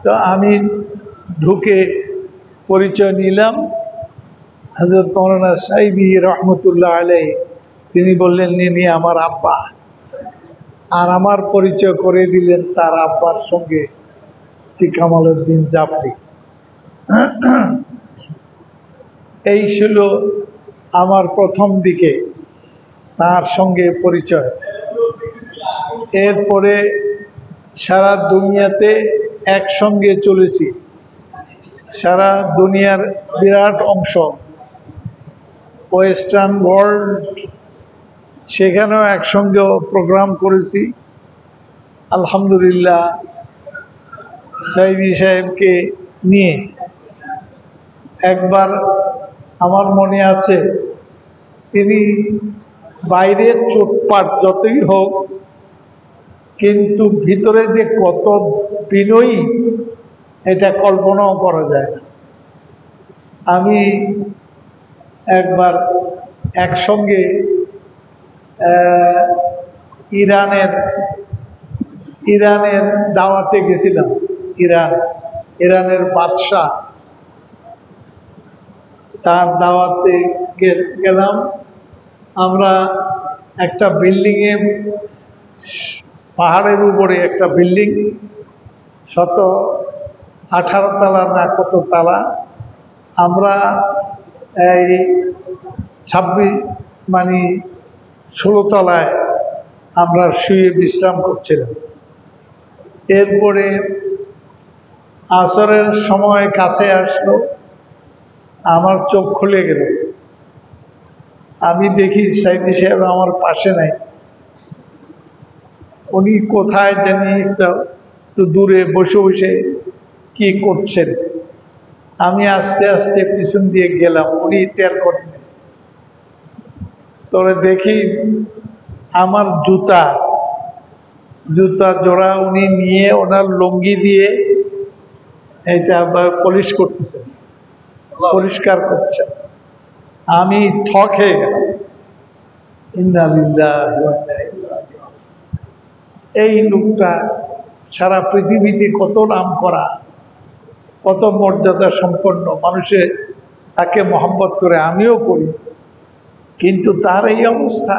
তো আমি ঢুকে পরিচয় নিলাম। হযরত মাওলানা সাইদি রহমতুল্লাহ আলাইহি তিনি বললেন, ইনি আমার আব্বা। আর আমার পরিচয় করে দিলেন তার আব্বার সঙ্গে, কামালউদ্দিন জাফরি। এই ছিল আমার প্রথম দিকে তার সঙ্গে পরিচয়। এরপরে সারা দুনিয়াতে একসঙ্গে চলেছি, সারা দুনিয়ার বিরাট অংশ ওয়েস্টার্ন ওয়ার্ল্ড, সেখানেও একসঙ্গে প্রোগ্রাম করেছি। আলহামদুলিল্লাহ সাইদি সাহেবকে নিয়ে একবার আমার মনে আছে, তিনি বাইরে চোটপাট যতই হোক কিন্তু ভিতরে যে কত বিনয়ী এটা কল্পনাও করা যায় না। আমি একবার একসঙ্গে ইরানের দাওয়াতে গেছিলাম। ইরানের বাদশাহ, তার দাওয়াতে গেলাম। আমরা একটা বিল্ডিংয়ে, পাহাড়ের উপরে একটা বিল্ডিং, 18 তলা না কত তালা, আমরা এই 16 তলায় আমরা শুয়ে বিশ্রাম করছিলাম। এরপরে আসরের সময় কাছে আসলো, আমার চোখ খুলে গেল। আমি দেখি সাইদি সাহেব আমার পাশে নাই, উনি কোথায় জানি একটু দূরে বসে বসে কি করছেন। আমি আস্তে আস্তে পিছন দিয়ে গেলাম, উনি টের করেন। তবে দেখি আমার জুতা জোড়া উনি নিয়ে ওনার লুঙ্গি দিয়ে এটা পলিশ করতেছেন, পরিষ্কার করছেন। আমি থক হয়ে গেলাম। ইন্না লিল্লাহি ওয়া ইন্না ইলাইহি রাজিউন। এই লোকটা সারা পৃথিবীতে কত নাম করা, কত মর্যাদা সম্পন্ন, মানুষে তাকে মহব্বত করে, আমিও করি, কিন্তু তার এই অবস্থা।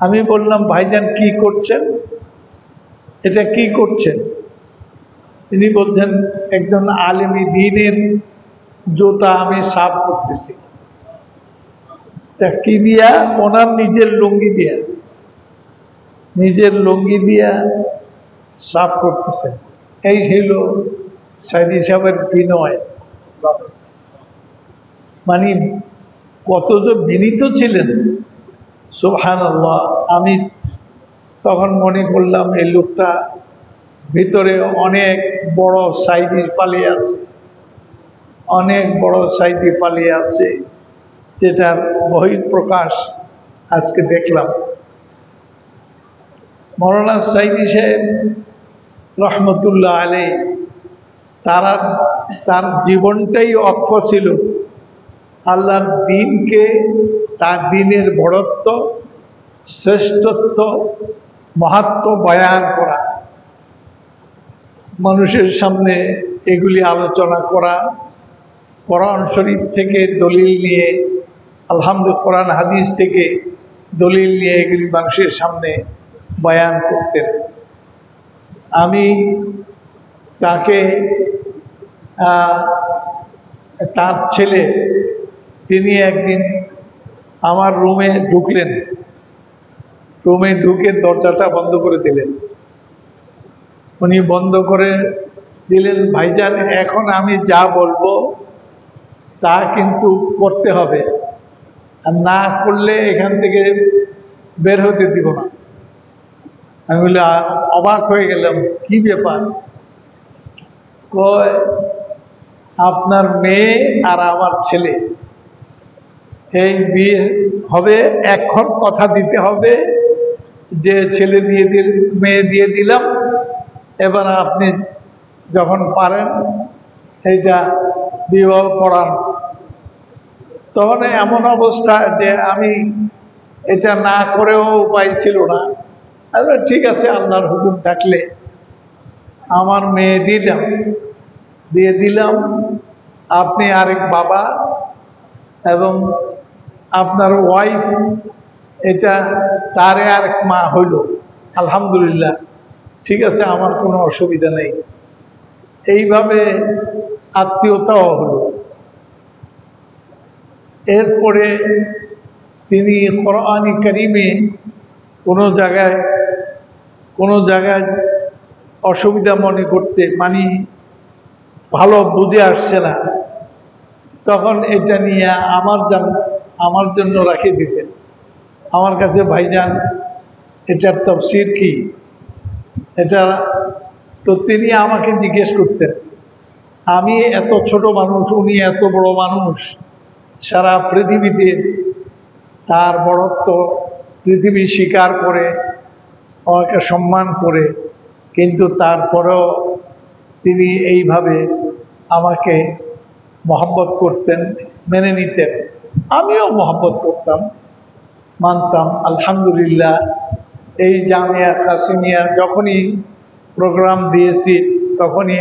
আমি বললাম, ভাইজান কি করছেন, এটা কি করছেন? তিনি বলছেন, একজন আলেমী দ্বীনের জুতা আমি সাফ করতেছি। তা কি দিয়া? ওনার নিজের লুঙ্গি দিয়া সাফ করতেছেন। এই ছিল সাইদি সাহেবের বিনয়। মানে কত যে বিনীত ছিলেন, সুবহানাল্লাহ। আমি তখন মনে করলাম, এই লোকটা ভিতরে অনেক বড় সাইদি পালিয়ে আছে, অনেক বড় সাইদি পালিয়ে আছে, যেটার বহিঃপ্রকাশ আজকে দেখলাম। মাওলানা সাইদি সাহেব রহমতুল্লাহ আলাইহি, তার জীবনটাই অক্ষ ছিল আল্লাহর দ্বীনকে, তার দ্বীনের বড়ত্ব, শ্রেষ্ঠত্ব, মাহাত্ম্য বয়ান করা, মানুষের সামনে এগুলি আলোচনা করা, কোরআন শরীফ থেকে দলিল নিয়ে, আলহামদুলিল্লাহ কোরআন হাদিস থেকে দলিল নিয়ে এগুলি মানুষের সামনে বয়ান করতেন। আমি তাকে, তার ছেলে, তিনি একদিন আমার রুমে ঢুকলেন, রুমে ঢুকে দরজাটা বন্ধ করে দিলেন। উনি বন্ধ করে দিলেন, ভাইজান এখন আমি যা বলবো তা কিন্তু করতে হবে, আর না করলে এখান থেকে বের হতে দিব না। আমি বলি, অবাক হয়ে গেলাম, কি ব্যাপার? কয়, আপনার মেয়ে আর আমার ছেলে, এই বিয়ে হবে, এখন কথা দিতে হবে যে ছেলে দিয়ে মেয়ে দিয়ে দিলাম, এবার আপনি যখন পারেন এইটা বিবাহ পড়ান। তখন এমন অবস্থা যে আমি এটা না করেও উপায় ছিল না। ঠিক আছে, আল্লাহর হুকুম থাকলে আমার মেয়ে দিয়ে দিলাম, আপনি আরেক বাবা এবং আপনার ওয়াইফ এটা তারে আরেক মা হইল। আলহামদুলিল্লাহ, ঠিক আছে, আমার কোনো অসুবিধা নেই। এইভাবে আত্মীয়তাও হলো। এরপরে তিনি কোরআন কারীমে কোনো জায়গায় অসুবিধা মনে করতে, মানে ভালো বুঝে আসছে না, তখন এটা নিয়ে আমার জন্য রাখে দিতেন আমার কাছে। ভাইজান, এটার তাফসীর কি? এটা তো তিনি আমাকে জিজ্ঞেস করতেন। আমি এত ছোট মানুষ, উনি এত বড় মানুষ, সারা পৃথিবীতে তার বড়ত্ব পৃথিবী স্বীকার করে, আমাকে সম্মান করে, কিন্তু তারপরেও তিনি এইভাবে আমাকে মহব্বত করতেন, মেনে নিতেন। আমিও মহব্বত করতাম, মানতাম। আলহামদুলিল্লাহ, এই জামিয়া কাসিমিয়া যখনই প্রোগ্রাম দিয়েছি তখনই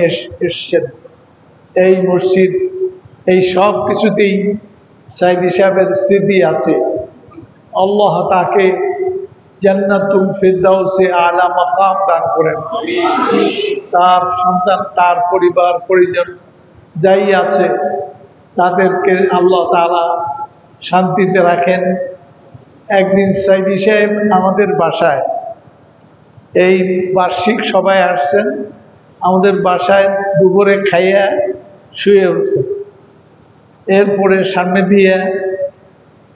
এসছেন। এই মসজিদ, এই সব কিছুতেই সাইদি সাহেবের স্মৃতি আছে। আল্লাহ তাকে জান্নাতুল ফিরদাউসে আলা মাকাম দান করেন। তার সন্তান, তার পরিবার পরিজন যাই আছে তাদেরকে আল্লাহ তাআলা শান্তিতে রাখেন। একদিন সাইদি সাহেব আমাদের বাসায়, এই বার্ষিক সভায় আসছেন, আমাদের বাসায় দুপুরে খাইয়া শুয়ে উঠছেন। এরপরে সামনে দিয়ে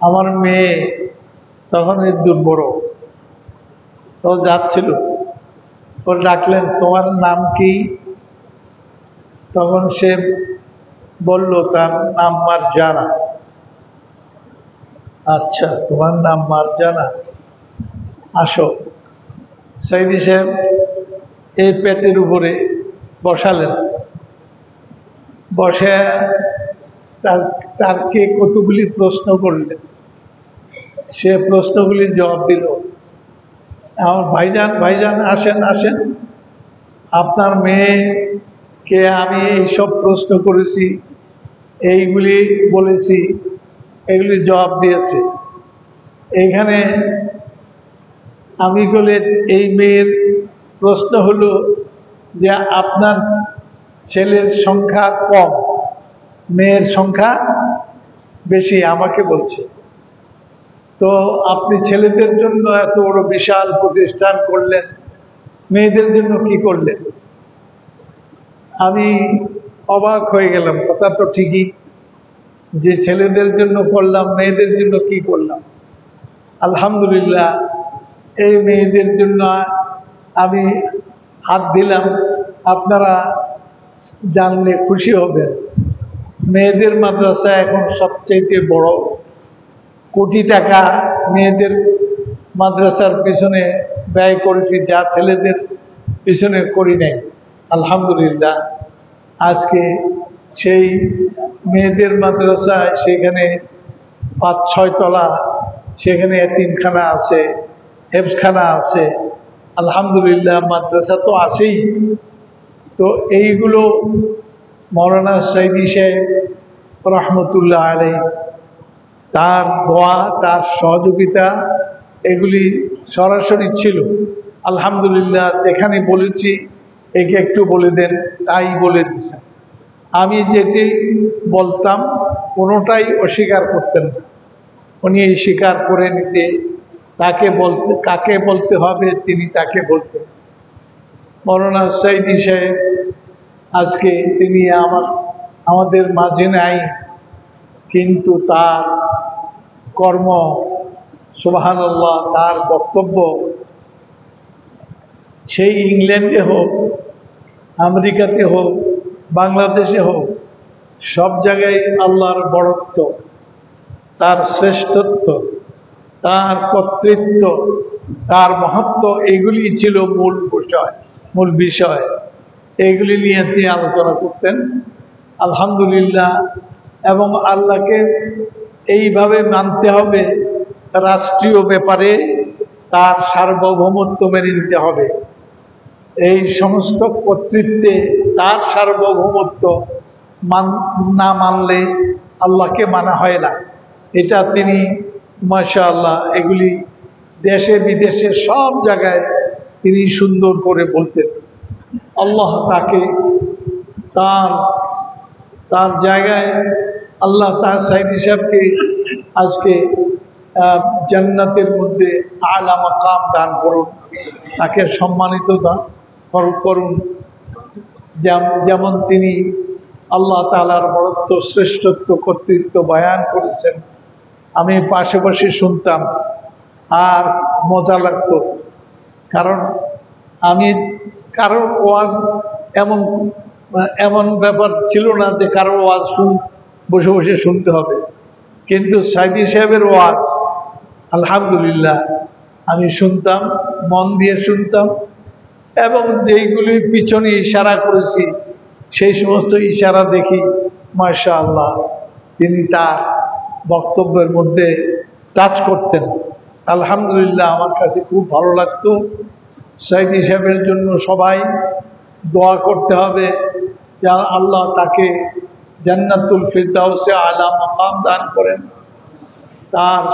আমার মেয়ে, তখন দুর্বড়, তো যাচ্ছিল, ও ডাকলেন, তোমার নাম কি? তখন সে বলল তার নাম মারজানা। আচ্ছা, তোমার নাম মারজানা, আসো। সাইদি সাহেব এই পেটের উপরে বসালেন, বসে তারকে কতগুলি প্রশ্ন করলেন। সে প্রশ্নগুলির জবাব দিল। আমার ভাইজান আসেন, আপনার মেয়েকে আমি এইসব প্রশ্ন করেছি, এইগুলি বলেছি, এগুলি জবাব দিয়েছে। এইখানে আমি বলে, এই মেয়ের প্রশ্ন হলো যে আপনার ছেলের সংখ্যা কম, মেয়ের সংখ্যা বেশি, আমাকে বলছে। তো আপনি ছেলেদের জন্য এত বড় বিশাল প্রতিষ্ঠান করলেন, মেয়েদের জন্য কি করলেন? আমি অবাক হয়ে গেলাম। কথা তো ঠিকই, যে ছেলেদের জন্য করলাম, মেয়েদের জন্য কি করলাম? আলহামদুলিল্লাহ, এই মেয়েদের জন্য আমি হাত দিলাম। আপনারা জানলে খুশি হবেন। মেয়েদের মাদ্রাসা এখন সবচেয়ে বড়। কোটি টাকা মেয়েদের মাদ্রাসার পিছনে ব্যয় করেছি, যা ছেলেদের পিছনে করি নাই। আলহামদুলিল্লাহ, আজকে সেই মেয়েদের মাদ্রাসায়, সেখানে ৫-৬ তলা, সেখানে এতিমখানা আছে, হেফজখানা আছে। আলহামদুলিল্লাহ, মাদ্রাসা তো আছেই। তো এইগুলো মৌলানা সাইদি সাহেব রহমতুল্লাহ আলাইহি, তার দোয়া, তার সহযোগিতা, এগুলি সরাসরি ছিল। আলহামদুলিল্লাহ, যেখানে বলেছি একে একটু বলে দেন, তাই বলে দিয়েছেন। আমি যেটি বলতাম কোনোটাই অস্বীকার করতেন না। উনি স্বীকার করে নিতে, কাকে বলতে হবে তিনি তাকে বলতেন। মৌলানা সাইদি সাহেব আজকে তিনি আমাদের মাঝে নাই, কিন্তু তার কর্ম, সুবহানাল্লাহ, তার বক্তব্য, সেই ইংল্যান্ডে হোক, আমেরিকাতে হোক, বাংলাদেশে হোক, সব জায়গায় আল্লাহর বড়ত্ব, তার শ্রেষ্ঠত্ব, তার কর্তৃত্ব, তার মহত্ব, এগুলি ছিল মূল বিষয়। এগুলি নিয়ে তিনি আলোচনা করতেন। আলহামদুলিল্লাহ, এবং আল্লাহকে এইভাবে মানতে হবে, রাষ্ট্রীয় ব্যাপারে তার সার্বভৌমত্ব মেনে নিতে হবে। এই সমস্ত কর্তৃত্বে তার সার্বভৌমত্ব না মানলে আল্লাহকে মানা হয় না। এটা তিনি মাশাআল্লাহ এগুলি দেশে বিদেশে সব জায়গায় তিনি সুন্দর করে বলতেন। আল্লাহ তাকে তার তার জায়গায় আল্লাহ তার সাইদি সাহেবকে আজকে জান্নাতের মধ্যে আলা মাকাম দান করুন, তাকে সম্মানিত করুন। যেমন তিনি আল্লাহ তাআলার বড়ত্ব, শ্রেষ্ঠত্ব, কর্তৃত্ব বয়ান করেছেন। আমি পাশে বসে শুনতাম আর মজা লাগতো, কারণ আমি কারোর ওয়াজ এমন এমন ব্যাপার ছিল না যে কারোর ওয়াজ বসে বসে শুনতে হবে, কিন্তু সাইদি সাহেবের ওয়াজ আলহামদুলিল্লাহ আমি শুনতাম, মন দিয়ে শুনতাম, এবং যেইগুলি পিছনে ইশারা করেছি সেই সমস্ত ইশারা দেখি মাশাআল্লাহ তিনি তার বক্তব্যের মধ্যে টাচ করতেন। আলহামদুলিল্লাহ আমার কাছে খুব ভালো লাগতো। সাইদি সাহেবের জন্য সবাই দোয়া করতে হবে যে আল্লাহ তাকে জান্নাতুল ফিরদাউসে আলা মাকাম দান করেন, তার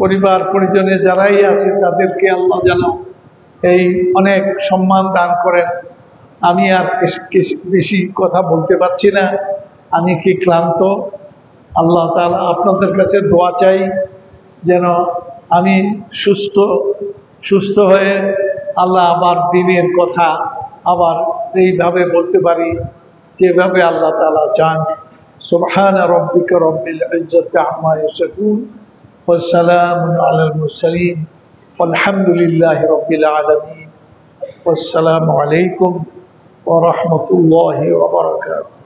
পরিবার পরিজনে যারাই আছে তাদেরকে আল্লাহ যেন এই অনেক সম্মান দান করেন। আমি আর বেশি কথা বলতে পারছি না, আমি কি ক্লান্ত। আল্লাহ তাআলা আপনাদের কাছে দোয়া চাই যেন আমি সুস্থ হয়ে আল্লাহ আবার দিনের কথা আবার এইভাবে বলতে পারি যেভাবে আল্লাহ তাআলা চান। সুবহানা রাব্বিকা রাব্বিল ইজ্জাতি আম্মা ইয়াসিফুন ওয়া সালামুন আলাল মুরসালিন ওয়ালহামদুলিল্লাহি রাব্বিল আলামিন। ওয়াসসালামু আলাইকুম ওয়া রাহমাতুল্লাহি ওয়া বারাকাতুহু।